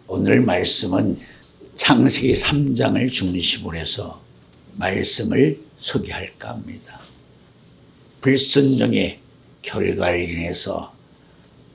오늘 말씀은 창세기 3장을 중심으로 해서 말씀을 소개할까 합니다. 불순종의 결과로 인해서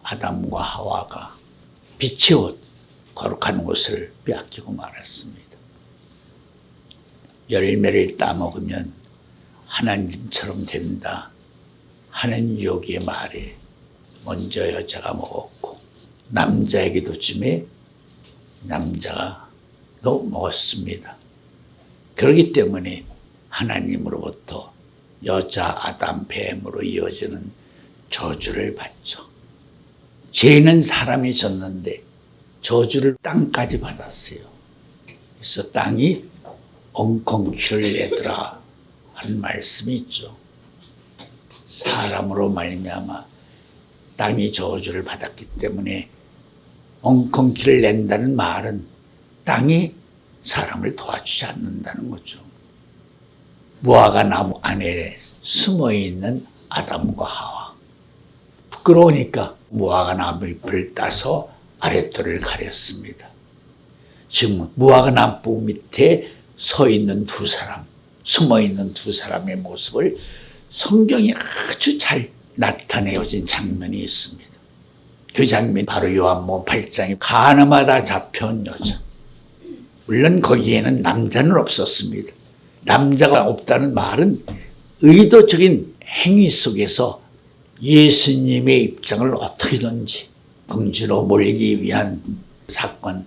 아담과 하와가 빛의 옷, 거룩한 옷을 빼앗기고 말았습니다. 열매를 따먹으면 하나님처럼 된다 하는 유혹의 말에 먼저 여자가 먹었고 남자에게도 쯤에 남자가 또 먹었습니다. 그렇기 때문에 하나님으로부터 여자 아담 뱀으로 이어지는 저주를 받죠. 죄는 사람이 졌는데 저주를 땅까지 받았어요. 그래서 땅이 엉겅퀴를 내더라 하는 말씀이 있죠. 사람으로 말미암아 땅이 저주를 받았기 때문에 엉겅퀴를 낸다는 말은 땅이 사람을 도와주지 않는다는 거죠. 무화과 나무 안에 숨어있는 아담과 하와. 부끄러우니까 무화과 나무 잎을 따서 아랫도를 가렸습니다. 지금 무화과 나무 밑에 서 있는 두 사람, 숨어 있는 두 사람의 모습을 성경이 아주 잘 나타내어진 장면이 있습니다. 그 장면이 바로 요한복음 8장에 가늠하다 잡혀온 여자. 물론 거기에는 남자는 없었습니다. 남자가 없다는 말은 의도적인 행위 속에서 예수님의 입장을 어떻게든지 긍지로 몰기 위한 사건,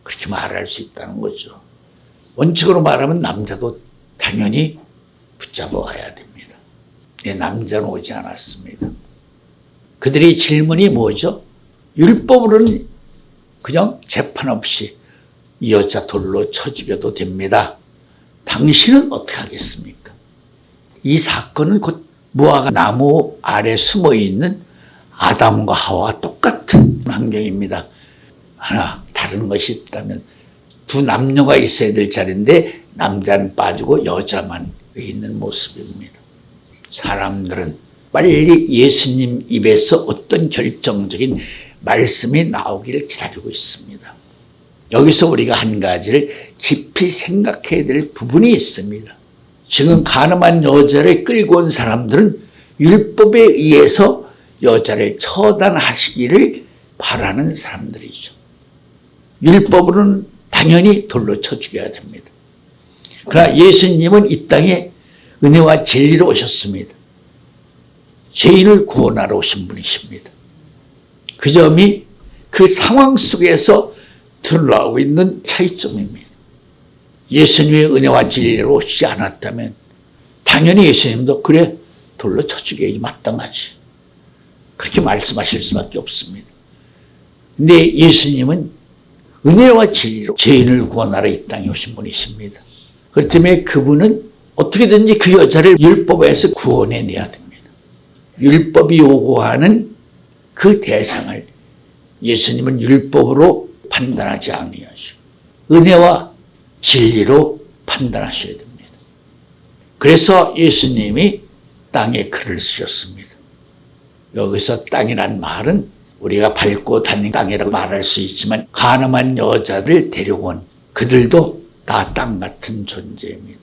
그렇게 말할 수 있다는 거죠. 원칙으로 말하면 남자도 당연히 붙잡아 와야 됩니다. 남자는 오지 않았습니다. 그들의 질문이 뭐죠? 율법으로는 그냥 재판 없이 이 여자 돌로 쳐 죽여도 됩니다. 당신은 어떻게 하겠습니까? 이 사건은 곧 무화과 나무 아래 숨어 있는 아담과 하와와 똑같은 환경입니다. 하나 다른 것이 있다면 두 남녀가 있어야 될 자리인데 남자는 빠지고 여자만 있는 모습입니다. 사람들은 빨리 예수님 입에서 어떤 결정적인 말씀이 나오기를 기다리고 있습니다. 여기서 우리가 한 가지를 깊이 생각해야 될 부분이 있습니다. 지금 가늠한 여자를 끌고 온 사람들은 율법에 의해서 여자를 처단하시기를 바라는 사람들이죠. 율법으로는 당연히 돌로 쳐 죽여야 됩니다. 그러나 예수님은 이 땅에 은혜와 진리로 오셨습니다. 죄인을 구원하러 오신 분이십니다. 그 점이 그 상황 속에서 드러나고 있는 차이점입니다. 예수님의 은혜와 진리로 오시지 않았다면 당연히 예수님도 그래 돌로 쳐 죽여야지 마땅하지 그렇게 말씀하실 수밖에 없습니다. 근데 예수님은 은혜와 진리로 죄인을 구원하러 이 땅에 오신 분이십니다. 그렇기 때문에 그분은 어떻게든지 그 여자를 율법에서 구원해내야 됩니다. 율법이 요구하는 그 대상을 예수님은 율법으로 판단하지 아니하시고 은혜와 진리로 판단하셔야 됩니다. 그래서 예수님이 땅에 글을 쓰셨습니다. 여기서 땅이란 말은 우리가 밟고 다니는 땅이라고 말할 수 있지만 가늠한 여자들 데려온 그들도 다 땅 같은 존재입니다.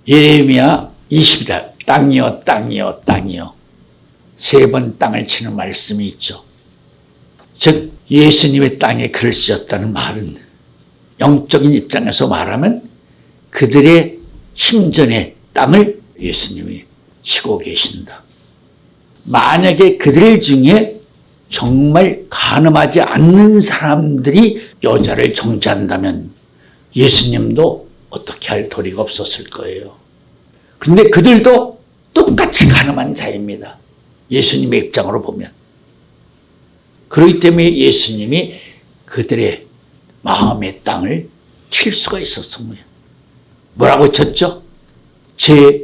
예레미야 20장 땅이여 땅이여 땅이여 세 번 땅을 치는 말씀이 있죠. 즉 예수님의 땅에 글을 쓰셨다는 말은 영적인 입장에서 말하면 그들의 심전의 땅을 예수님이 치고 계신다. 만약에 그들 중에 정말 가늠하지 않는 사람들이 여자를 정죄한다면 예수님도 어떻게 할 도리가 없었을 거예요. 그런데 그들도 똑같이 가늠한 자입니다. 예수님의 입장으로 보면. 그렇기 때문에 예수님이 그들의 마음의 땅을 칠 수가 있었습니다. 뭐라고 쳤죠? 죄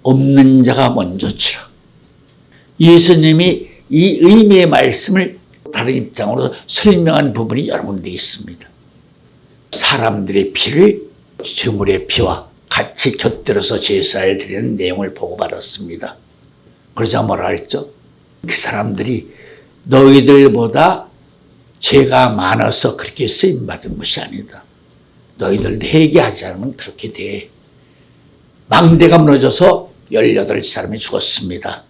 없는 자가 먼저 치라. 예수님이 이 의미의 말씀을 다른 입장으로 설명한 부분이 여러 군데 있습니다. 사람들의 피를 제물의 피와 같이 곁들여서 제사를 드리는 내용을 보고받았습니다. 그러자 뭐라 했죠? 그 사람들이 너희들보다 죄가 많아서 그렇게 쓰임받은 것이 아니다. 너희들 회개하지 않으면 그렇게 돼. 망대가 무너져서 18사람이 죽었습니다.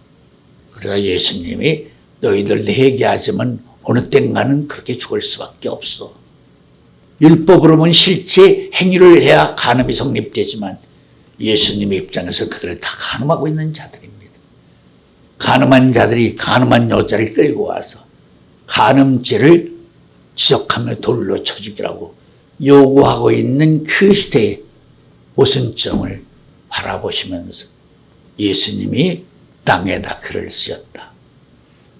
그래서 예수님이 너희들 회개하지만 어느 땐가는 그렇게 죽을 수밖에 없어. 율법으로 보면 실제 행위를 해야 간음이 성립되지만 예수님의 입장에서 그들을 다 간음하고 있는 자들입니다. 간음한 자들이 간음한 여자를 끌고 와서 간음죄를 지적하며 돌로 쳐 죽이라고 요구하고 있는 그 시대의 모순점을 바라보시면서 예수님이 땅에다 글을 쓰였다.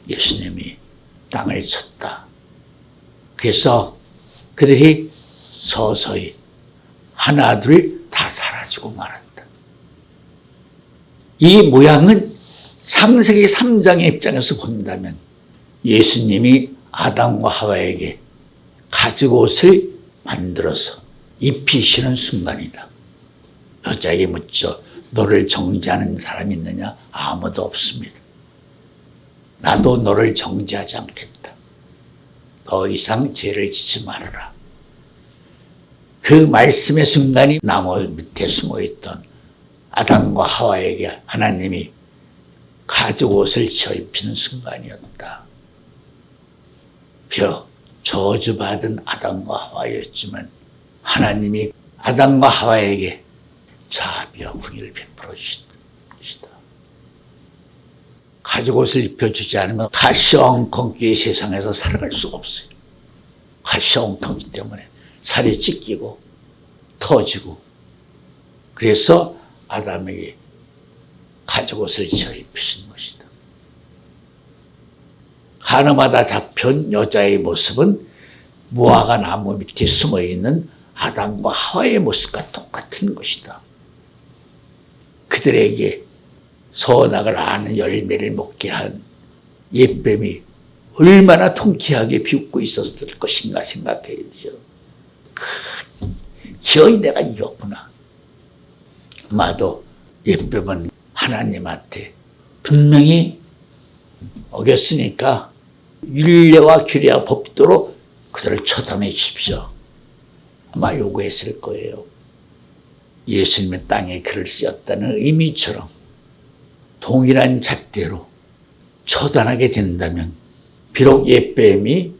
예수님이 땅을 쳤다. 그래서 그들이 서서히 하나둘 다 사라지고 말았다. 이 모양은 창세기 3장의 입장에서 본다면 예수님이 아담과 하와에게 가죽옷을 만들어서 입히시는 순간이다. 여자에게 묻죠. 너를 정죄하는 사람이 있느냐? 아무도 없습니다. 나도 너를 정죄하지 않겠다. 더 이상 죄를 짓지 말아라. 그 말씀의 순간이 나무 밑에 숨어있던 아담과 하와에게 하나님이 가죽옷을 입히는 순간이었다. 비록 저주받은 아담과 하와였지만 하나님이 아담과 하와에게 자비와 긍휼을 베풀어 주시다. 가죽옷을 입혀주지 않으면 가시와 엉겅퀴의 세상에서 살아갈 수가 없어요. 가시와 엉겅퀴 때문에 살이 찢기고 터지고, 그래서 아담에게 가죽옷을 입히신 것이다. 가늠하다 잡혀온 여자의 모습은 무화과 나무 밑에 숨어있는 아담과 하와의 모습과 똑같은 것이다. 그들에게 선악을 아는 열매를 먹게 한 옛뱀이 얼마나 통쾌하게 비웃고 있었을 것인가 생각해야 돼요. 기어이 내가 이겼구나. 아마도 옛뱀은 하나님한테 분명히 어겼으니까 율례와 규례와 법도로 그들을 처단해 주십시오. 아마 요구했을 거예요. 예수님의 땅에 글을 쓰였다는 의미처럼 동일한 잣대로 처단하게 된다면, 비록 옛뱀이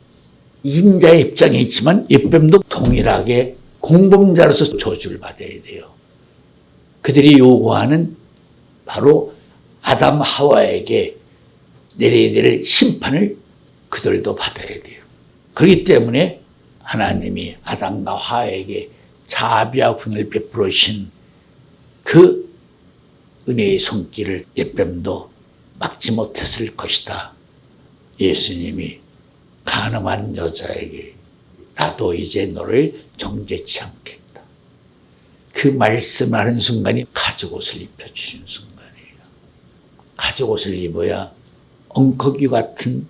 인자의 입장에 있지만 옛뱀도 동일하게 공범자로서 저주를 받아야 돼요. 그들이 요구하는 바로 아담 하와에게 내려야 될 심판을 그들도 받아야 돼요. 그렇기 때문에 하나님이 아담과 하와에게 자비와 긍휼을 베풀어 주신 그 은혜의 손길을 옛뱀도 막지 못했을 것이다. 예수님이 간음한 여자에게 나도 이제 너를 정죄치 않겠다. 그 말씀하는 순간이 가죽옷을 입혀주신 순간이에요. 가죽옷을 입어야 엉거귀 같은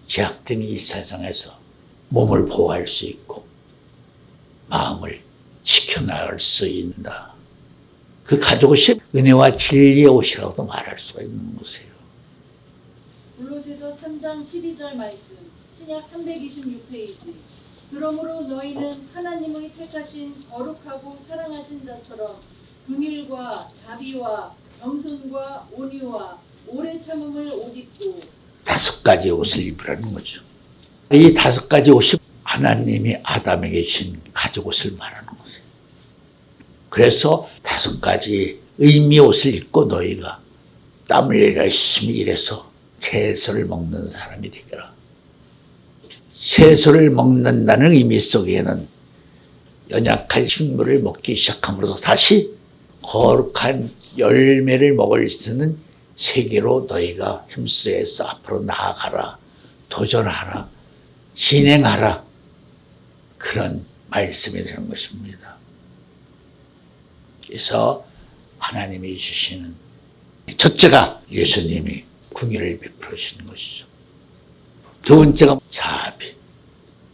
제약된 이 세상에서 몸을 보호할 수 있고 마음을 지켜나갈 수 있다. 그 가죽옷이 은혜와 진리의 옷이라고도 말할 수가 있는 것이에요. 골로새서 3장 12절 말씀, 신약 326페이지. 그러므로 너희는 하나님의 택하신 거룩하고 사랑하신 자처럼 긍휼과 자비와 겸손과 온유와 오래 참음을 옷 입고. 5가지 옷을 입으라는 거죠. 이 5가지 옷이 하나님이 아담에게 주신 가죽옷을 말하는 거예요. 그래서 5가지 의미의 옷을 입고 너희가 땀을 열심히 일해서 채소를 먹는 사람이 되거라. 채소를 먹는다는 의미 속에는 연약한 식물을 먹기 시작함으로써 다시 거룩한 열매를 먹을 수 있는 세계로 너희가 힘쓰여서 앞으로 나아가라, 도전하라, 진행하라, 그런 말씀이 되는 것입니다. 그래서 하나님이 주시는 첫째가 예수님이 긍휼을 베풀어 주시는 것이죠. 두 번째가 자비.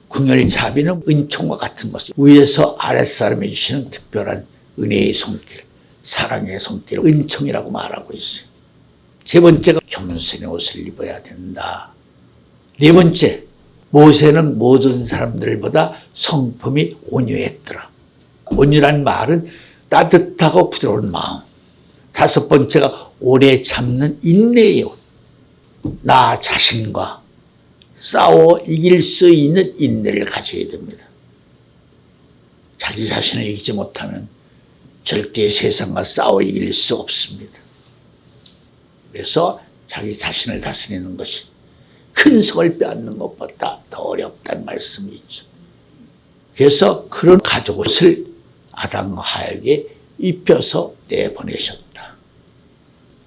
긍휼 자비는 은총과 같은 것을 위에서 아랫사람이 주시는 특별한 은혜의 손길, 사랑의 손길, 은총이라고 말하고 있어요. 세 번째가 겸손의 옷을 입어야 된다. 네 번째, 모세는 모든 사람들보다 성품이 온유했더라. 온유란 말은 따뜻하고 부드러운 마음. 다섯 번째가 오래 참는 인내예요. 나 자신과 싸워 이길 수 있는 인내를 가져야 됩니다. 자기 자신을 이기지 못하면 절대 세상과 싸워 이길 수 없습니다. 그래서 자기 자신을 다스리는 것이 큰 성을 빼앗는 것보다 더 어렵다는 말씀이 있죠. 그래서 그런 가죽옷을 아담과 하에게 입혀서 내보내셨다.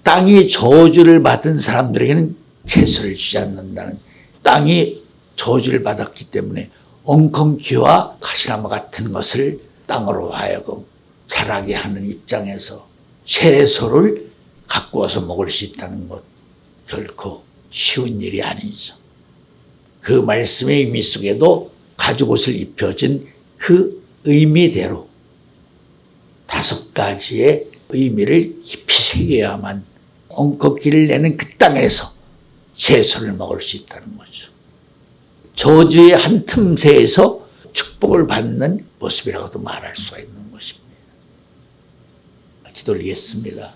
땅이 저주를 받은 사람들에게는 채소를 주지 않는다는, 땅이 저주를 받았기 때문에 엉겅퀴와 가시나무 같은 것을 땅으로 하여금 자라게 하는 입장에서 채소를 갖고 와서 먹을 수 있다는 것, 결코 쉬운 일이 아니죠. 그 말씀의 의미 속에도 가죽옷을 입혀진 그 의미대로 다섯 가지의 의미를 깊이 새겨야만 엉겅퀴를 내는 그 땅에서 채소를 먹을 수 있다는 거죠. 저주의 한 틈새에서 축복을 받는 모습이라고도 말할 수가 있는 것입니다. 기도 올리겠습니다.